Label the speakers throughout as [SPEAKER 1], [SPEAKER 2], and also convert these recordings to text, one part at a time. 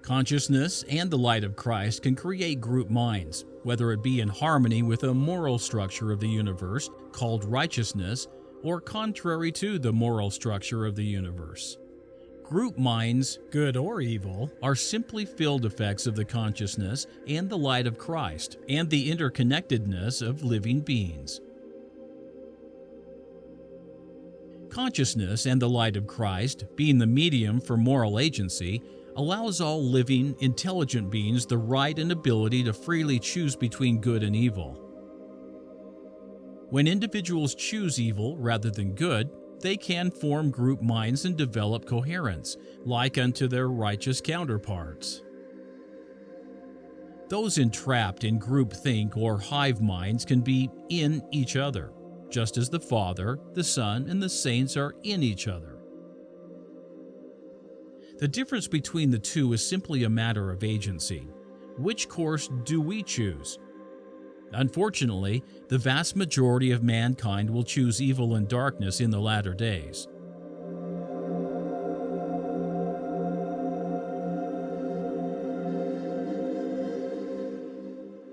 [SPEAKER 1] Consciousness and the light of Christ can create group minds, whether it be in harmony with a moral structure of the universe called righteousness, or contrary to the moral structure of the universe. Group minds, good or evil, are simply field effects of the consciousness and the light of Christ and the interconnectedness of living beings. Consciousness and the light of Christ, being the medium for moral agency, allows all living, intelligent beings the right and ability to freely choose between good and evil. When individuals choose evil rather than good, they can form group minds and develop coherence, like unto their righteous counterparts. Those entrapped in groupthink or hive minds can be in each other, just as the Father, the Son, and the saints are in each other. The difference between the two is simply a matter of agency. Which course do we choose? Unfortunately, the vast majority of mankind will choose evil and darkness in the latter days.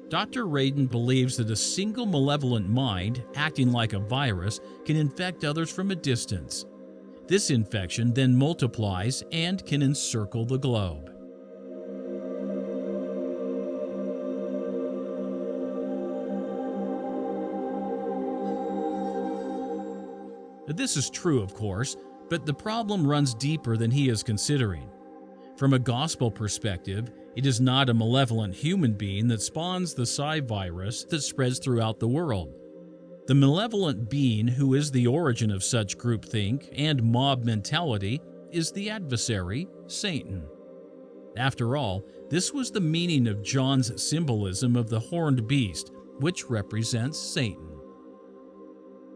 [SPEAKER 1] Dr. Radin believes that a single malevolent mind, acting like a virus, can infect others from a distance. This infection then multiplies and can encircle the globe. This is true, of course, but the problem runs deeper than he is considering. From a gospel perspective, it is not a malevolent human being that spawns the psi virus that spreads throughout the world. The malevolent being who is the origin of such groupthink and mob mentality is the adversary, Satan. After all, this was the meaning of John's symbolism of the horned beast, which represents Satan.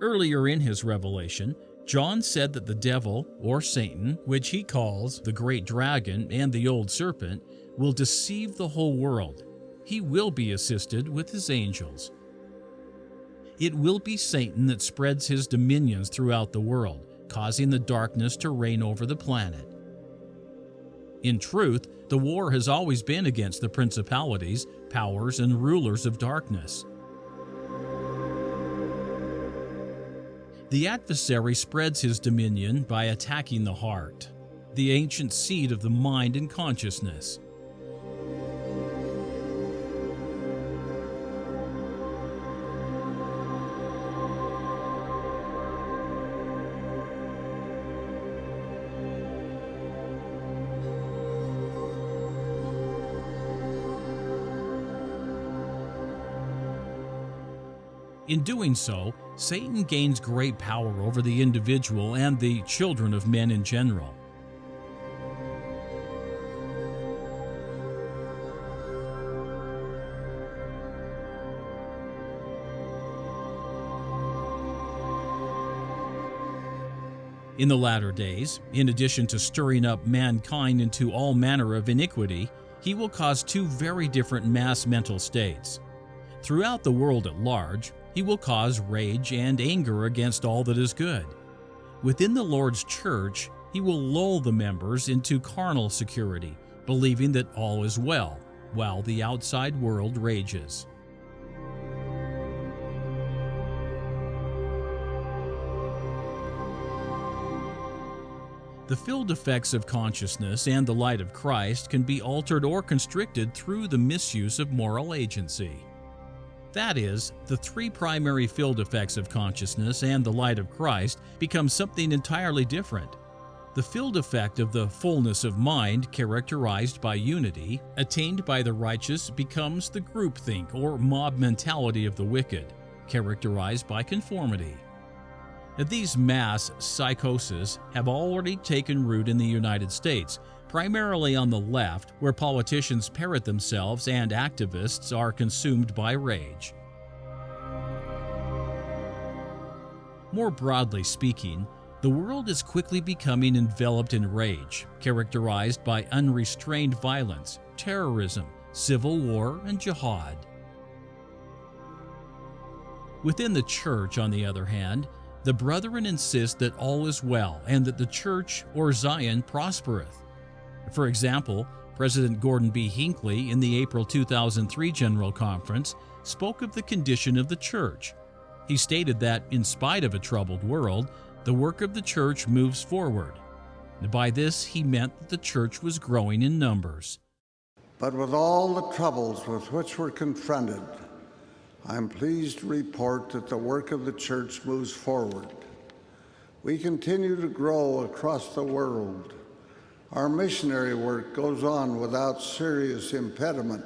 [SPEAKER 1] Earlier in his revelation, John said that the devil, or Satan, which he calls the great dragon and the old serpent, will deceive the whole world. He will be assisted with his angels. It will be Satan that spreads his dominions throughout the world, causing the darkness to reign over the planet. In truth, the war has always been against the principalities, powers, and rulers of darkness. The adversary spreads his dominion by attacking the heart, the ancient seat of the mind and consciousness. In doing so, Satan gains great power over the individual and the children of men in general. In the latter days, in addition to stirring up mankind into all manner of iniquity, he will cause two very different mass mental states. Throughout the world at large, he will cause rage and anger against all that is good. Within the Lord's church, he will lull the members into carnal security, believing that all is well, while the outside world rages. The field effects of consciousness and the light of Christ can be altered or constricted through the misuse of moral agency. That is, the three primary field effects of consciousness and the light of Christ become something entirely different. The field effect of the fullness of mind, characterized by unity, attained by the righteous, becomes the groupthink or mob mentality of the wicked, characterized by conformity. These mass psychoses have already taken root in the United States, primarily on the left, where politicians parrot themselves and activists are consumed by rage. More broadly speaking, the world is quickly becoming enveloped in rage, characterized by unrestrained violence, terrorism, civil war, and jihad. Within the church, on the other hand, the brethren insist that all is well and that the church, or Zion, prospereth. For example, President Gordon B. Hinckley, in the April 2003 General Conference, spoke of the condition of the church. He stated that, in spite of a troubled world, the work of the church moves forward. By this, he meant that the church was growing in numbers.
[SPEAKER 2] But with all the troubles with which we're confronted, I'm pleased to report that the work of the church moves forward. We continue to grow across the world. Our missionary work goes on without serious impediment.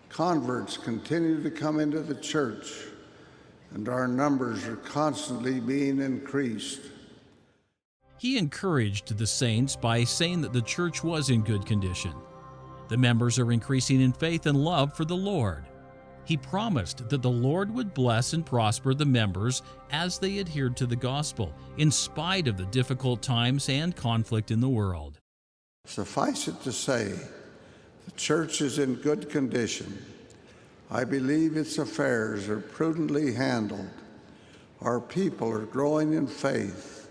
[SPEAKER 2] Converts continue to come into the church, and our numbers are constantly being increased.
[SPEAKER 1] He encouraged the saints by saying that the church was in good condition. The members are increasing in faith and love for the Lord. He promised that the Lord would bless and prosper the members as they adhered to the gospel, in spite of the difficult times and conflict in the world.
[SPEAKER 2] Suffice it to say, the church is in good condition. I believe its affairs are prudently handled. Our people are growing in faith,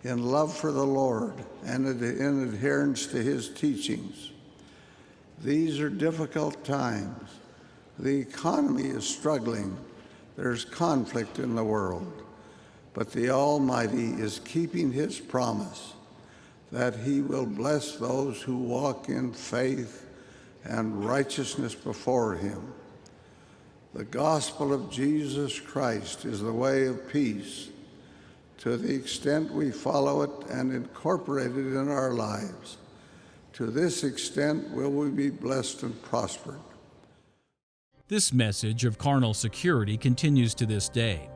[SPEAKER 2] in love for the Lord, and in adherence to His teachings. These are difficult times. The economy is struggling. There's conflict in the world. But the Almighty is keeping His promise that He will bless those who walk in faith and righteousness before Him. The gospel of Jesus Christ is the way of peace. To the extent we follow it and incorporate it in our lives, to this extent will we be blessed and prospered.
[SPEAKER 1] This message of carnal security continues to this day.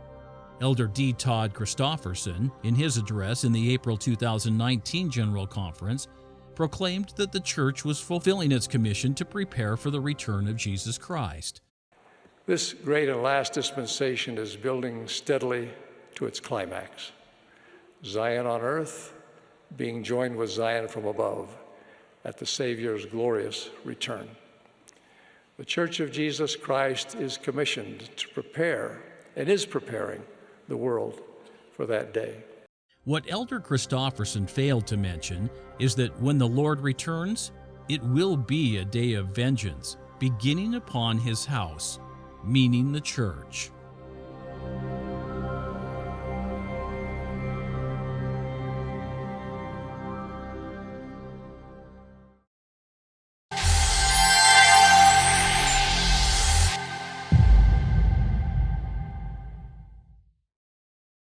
[SPEAKER 1] Elder D. Todd Christofferson, in his address in the April 2019 General Conference, proclaimed that the church was fulfilling its commission to prepare for the return of Jesus Christ.
[SPEAKER 3] This great and last dispensation is building steadily to its climax. Zion on earth, being joined with Zion from above at the Savior's glorious return. The Church of Jesus Christ is commissioned to prepare and is preparing the world for that day.
[SPEAKER 1] What Elder Christofferson failed to mention is that when the Lord returns, it will be a day of vengeance, beginning upon His house, meaning the church.